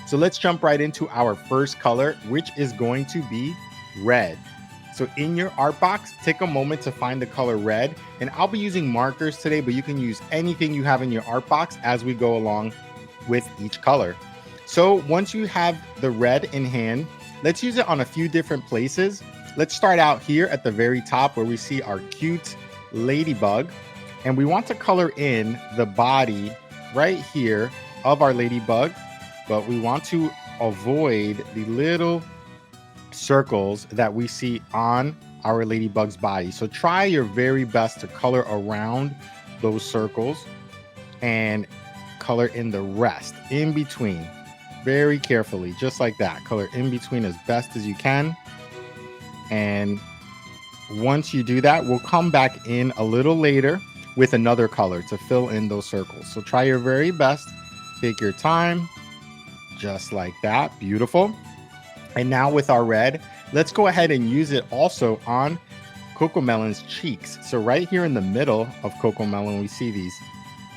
So let's jump right into our first color, which is going to be red. So in your art box, take a moment to find the color red. And I'll be using markers today, but you can use anything you have in your art box as we go along with each color. So once you have the red in hand, let's use it on a few different places. Let's start out here at the very top where we see our cute ladybug. And we want to color in the body right here of our ladybug, but we want to avoid the little circles that we see on our ladybug's body. So try your very best to color around those circles and color in the rest in between very carefully, just like that. Color in between as best as you can. And once you do that, we'll come back in a little later with another color to fill in those circles. So try your very best. Take your time, just like that. Beautiful. And now with our red, let's go ahead and use it also on Cocomelon's cheeks. So right here in the middle of Cocomelon, we see these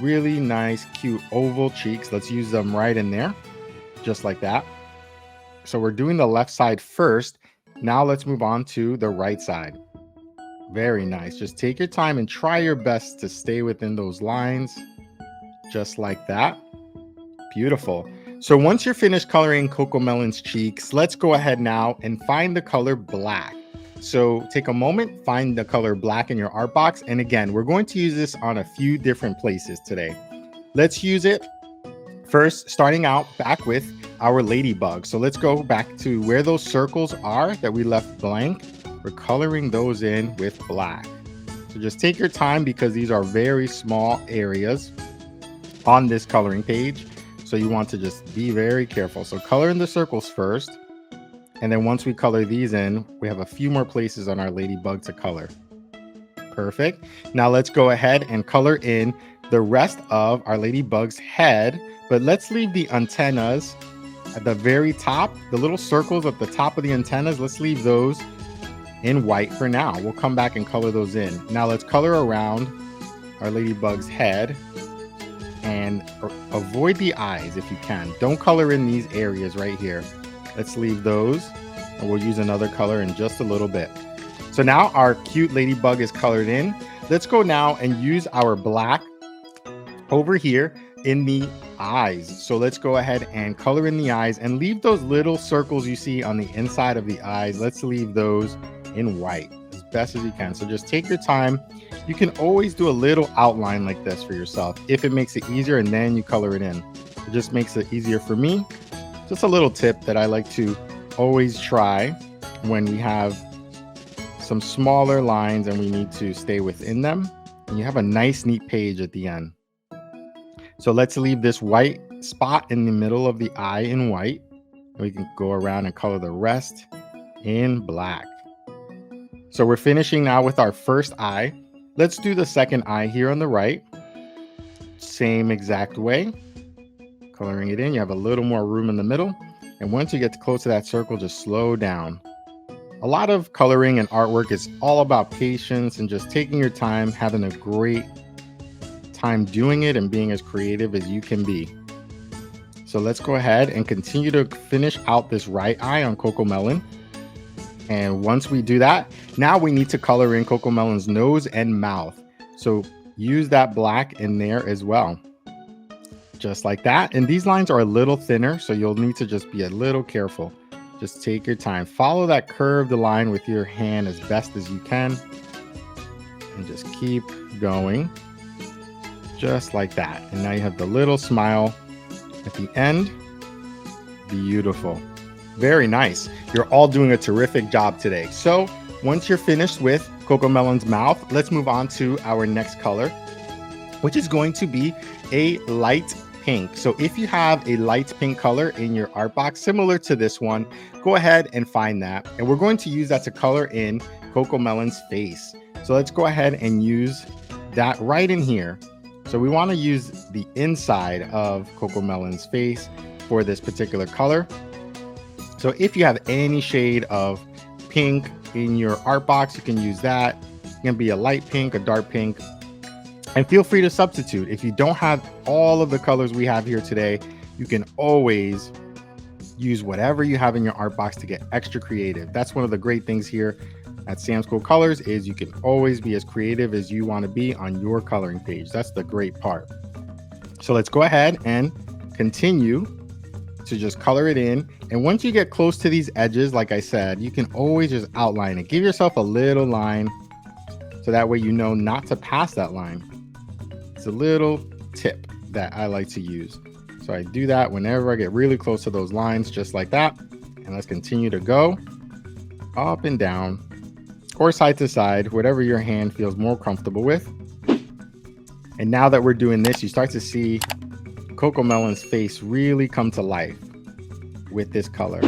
really nice, cute oval cheeks. Let's use them right in there, just like that. So we're doing the left side first. Now let's move on to the right side. Very nice. Just take your time and try your best to stay within those lines, just like that. Beautiful. So once you're finished coloring Cocomelon's cheeks, let's go ahead now and find the color black. So take a moment, find the color black in your art box. And again, we're going to use this on a few different places today. Let's use it first, starting out back with our ladybug. So let's go back to where those circles are that we left blank. We're coloring those in with black. So just take your time because these are very small areas on this coloring page. So you want to just be very careful. So color in the circles first. And then once we color these in, we have a few more places on our ladybug to color. Perfect. Now let's go ahead and color in the rest of our ladybug's head. But let's leave the antennas at the very top. The little circles at the top of the antennas, let's leave those in white for now. We'll come back and color those in. Now let's color around our ladybug's head. And avoid the eyes if you can. Don't color in these areas right here. Let's leave those, and we'll use another color in just a little bit. So now our cute ladybug is colored in. Let's go now and use our black over here in the eyes. So let's go ahead and color in the eyes and leave those little circles you see on the inside of the eyes. Let's leave those in white as best as you can. So just take your time. You can always do a little outline like this for yourself if it makes it easier, and then you color it in. It just makes it easier for me. Just a little tip that I like to always try when we have some smaller lines and we need to stay within them. And you have a nice, neat page at the end. So let's leave this white spot in the middle of the eye in white. We can go around and color the rest in black. So we're finishing now with our first eye. Let's do the second eye here on the right. Same exact way. Coloring it in, you have a little more room in the middle. And once you get close to that circle, just slow down. A lot of coloring and artwork is all about patience and just taking your time, having a great time doing it and being as creative as you can be. So let's go ahead and continue to finish out this right eye on Cocomelon. And once we do that, now we need to color in Cocomelon's nose and mouth. So use that black in there as well. Just like that. And these lines are a little thinner, so you'll need to just be a little careful. Just take your time. Follow that curved line with your hand as best as you can. And just keep going. Just like that. And now you have the little smile at the end. Beautiful. Very nice. You're all doing a terrific job today. So once you're finished with Cocomelon's mouth, let's move on to our next color, which is going to be a light pink. So if you have a light pink color in your art box, similar to this one, go ahead and find that. And we're going to use that to color in Cocomelon's face. So let's go ahead and use that right in here. So we want to use the inside of Cocomelon's face for this particular color. So if you have any shade of pink in your art box, you can use that. It can be a light pink, a dark pink, and feel free to substitute. If you don't have all of the colors we have here today, you can always use whatever you have in your art box to get extra creative. That's one of the great things here at Sam's Cool Colors is you can always be as creative as you want to be on your coloring page. That's the great part. So let's go ahead and continue to just color it in. And once you get close to these edges, like I said, you can always just outline it. Give yourself a little line so that way you know not to pass that line. It's a little tip that I like to use. So I do that whenever I get really close to those lines, just like that. And let's continue to go up and down or side to side, whatever your hand feels more comfortable with. And now that we're doing this, you start to see Cocomelon's face really come to life with this color.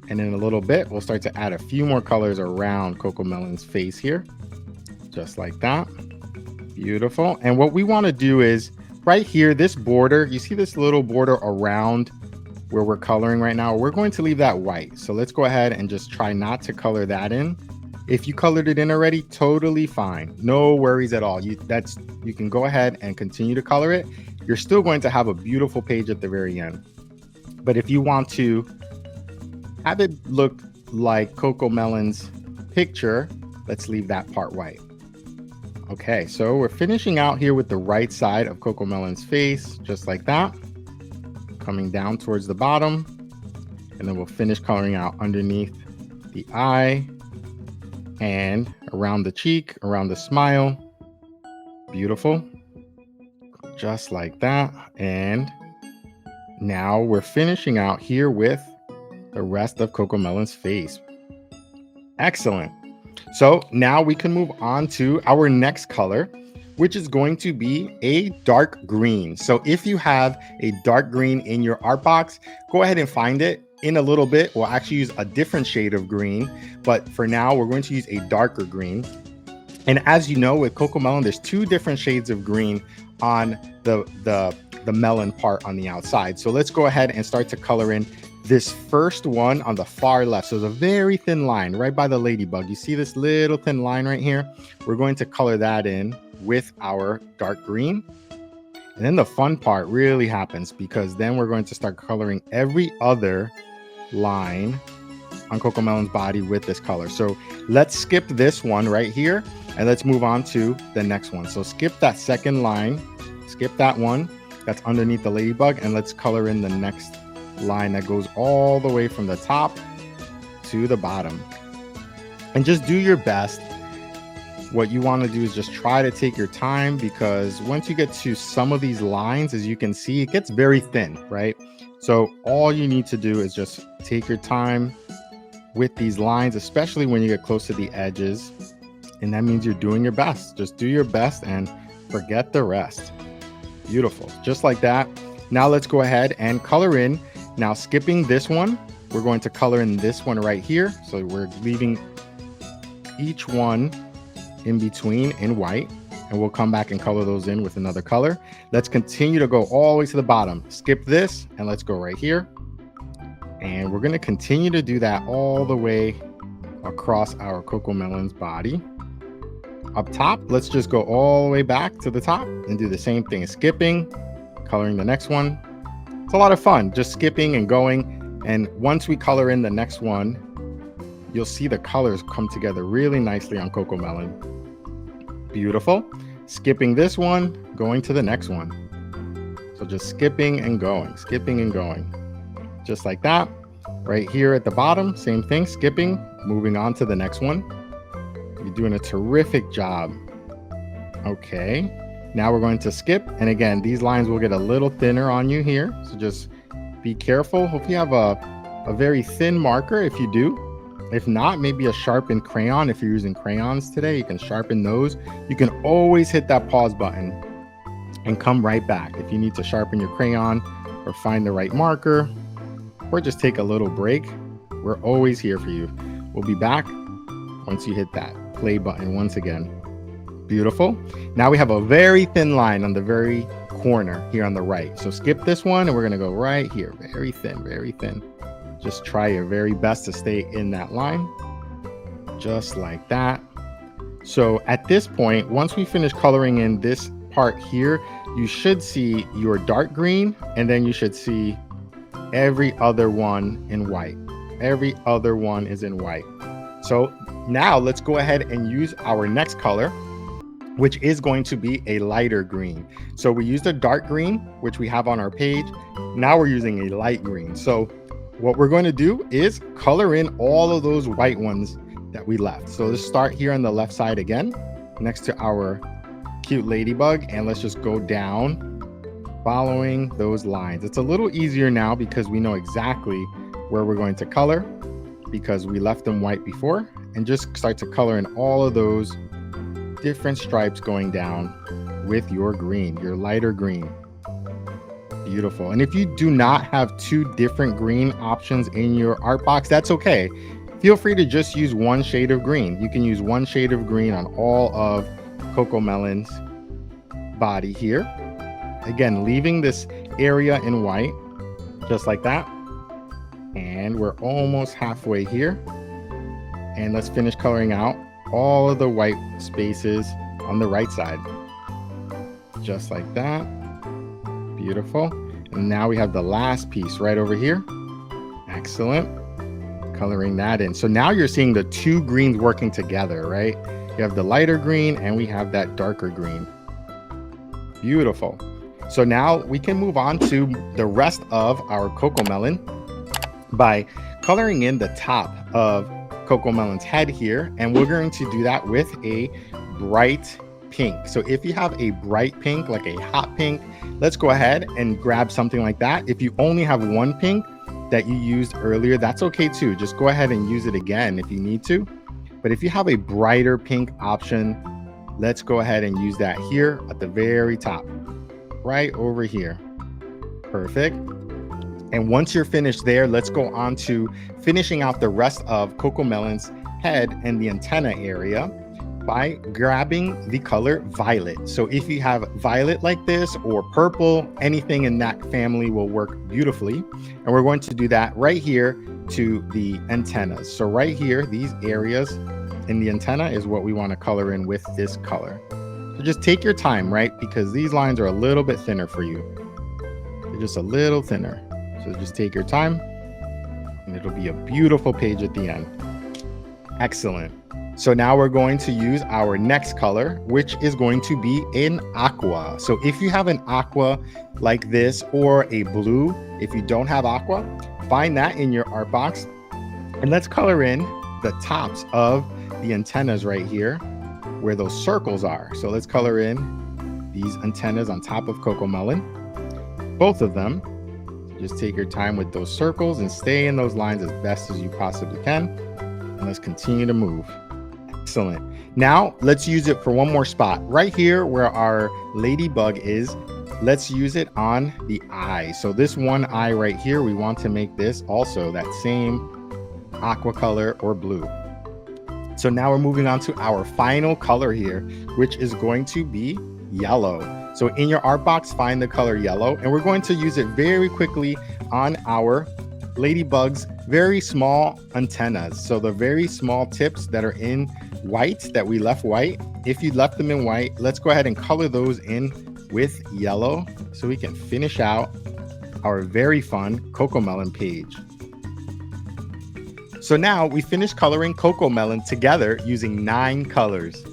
And in a little bit, we'll start to add a few more colors around Cocomelon's face here, just like that. Beautiful. And what we want to do is right here, this border, you see this little border around where we're coloring right now, we're going to leave that white. So let's go ahead and just try not to color that in. If you colored it in already, totally fine. No worries at all. You can go ahead and continue to color it. You're still going to have a beautiful page at the very end. But if you want to have it look like Cocomelon's picture, let's leave that part white. Okay, so we're finishing out here with the right side of Cocomelon's face, just like that. Coming down towards the bottom. And then we'll finish coloring out underneath the eye and around the cheek, around the smile. Beautiful. Just like that. And now we're finishing out here with the rest of Cocomelon's face. Excellent. So now we can move on to our next color, which is going to be a dark green. So if you have a dark green in your art box, go ahead and find it. In a little bit, we'll actually use a different shade of green, but for now, we're going to use a darker green. And as you know, with Cocomelon, there's two different shades of green on the melon part on the outside. So let's go ahead and start to color in this first one on the far left. So there's a very thin line right by the ladybug. You see this little thin line right here? We're going to color that in with our dark green. And then the fun part really happens because then we're going to start coloring every other line on Cocomelon's body with this color. So let's skip this one right here and let's move on to the next one. So skip that second line, skip that one that's underneath the ladybug, and let's color in the next line that goes all the way from the top to the bottom. And just do your best. What you want to do is just try to take your time, because once you get to some of these lines, as you can see, it gets very thin, right? So all you need to do is just take your time with these lines, especially when you get close to the edges. And that means you're doing your best. Just do your best and forget the rest. Beautiful. Just like that. Now let's go ahead and color in. Now skipping this one, we're going to color in this one right here. So we're leaving each one in between in white, and we'll come back and color those in with another color. Let's continue to go all the way to the bottom. Skip this and let's go right here. And we're going to continue to do that all the way across our Cocomelon's body. Up top, let's just go all the way back to the top and do the same thing, skipping, coloring the next one. It's a lot of fun just skipping and going. And once we color in the next one, you'll see the colors come together really nicely on Cocomelon. Beautiful. Skipping this one, going to the next one. So just skipping and going, just like that. Right here at the bottom, same thing, skipping, moving on to the next one. You're doing a terrific job. Okay, now we're going to skip. And again, these lines will get a little thinner on you here. So just be careful. Hope you have a very thin marker if you do. If not, maybe a sharpened crayon. If you're using crayons today, you can sharpen those. You can always hit that pause button and come right back if you need to sharpen your crayon or find the right marker or just take a little break. We're always here for you. We'll be back once you hit that play button once again. Beautiful. Now we have a very thin line on the very corner here on the right. So skip this one and we're going to go right here. Very thin, very thin. Just try your very best to stay in that line, just like that. So at this point, once we finish coloring in this part here, you should see your dark green, and then you should see every other one in white. Every other one is in white. So now let's go ahead and use our next color, which is going to be a lighter green. So we used a dark green, which we have on our page. Now we're using a light green. So what we're going to do is color in all of those white ones that we left. So let's start here on the left side again, next to our cute ladybug, and let's just go down following those lines. It's a little easier now because we know exactly where we're going to color because we left them white before, and just start to color in all of those different stripes going down with your green, your lighter green. Beautiful. And if you do not have two different green options in your art box, that's okay. Feel free to just use one shade of green. You can use one shade of green on all of Cocomelon's body here. Again, leaving this area in white, just like that. And we're almost halfway here. And let's finish coloring out all of the white spaces on the right side. Just like that. Beautiful. And now we have the last piece right over here. Excellent. Coloring that in. So now you're seeing the two greens working together, right? You have the lighter green and we have that darker green. Beautiful. So now we can move on to the rest of our Cocomelon by coloring in the top of Cocomelon's head here, and we're going to do that with a bright pink. So if you have a bright pink, like a hot pink, let's go ahead and grab something like that. If you only have one pink that you used earlier, that's okay too. Just go ahead and use it again if you need to. But if you have a brighter pink option, let's go ahead and use that here at the very top, right over here. Perfect. And once you're finished there, let's go on to finishing out the rest of Cocomelon's head and the antenna area by grabbing the color violet. So if you have violet like this or purple, anything in that family will work beautifully. And we're going to do that right here to the antennas. So right here, these areas in the antenna is what we want to color in with this color. So just take your time, right? Because these lines are a little bit thinner for you. They're just a little thinner. So just take your time and it'll be a beautiful page at the end. Excellent. So now we're going to use our next color, which is going to be in aqua. So if you have an aqua like this or a blue, if you don't have aqua, find that in your art box. And let's color in the tops of the antennas right here where those circles are. So let's color in these antennas on top of Cocomelon, both of them. Just take your time with those circles and stay in those lines as best as you possibly can. And let's continue to move. Excellent. Now let's use it for one more spot right here where our ladybug is. Let's use it on the eye. So this one eye right here, we want to make this also that same aqua color or blue. So now we're moving on to our final color here, which is going to be yellow. So in your art box, find the color yellow, and we're going to use it very quickly on our ladybug's very small antennas. So the very small tips that are in white that we left white, if you left them in white, let's go ahead and color those in with yellow so we can finish out our very fun Cocomelon page. So now we finished coloring Cocomelon together using 9 colors.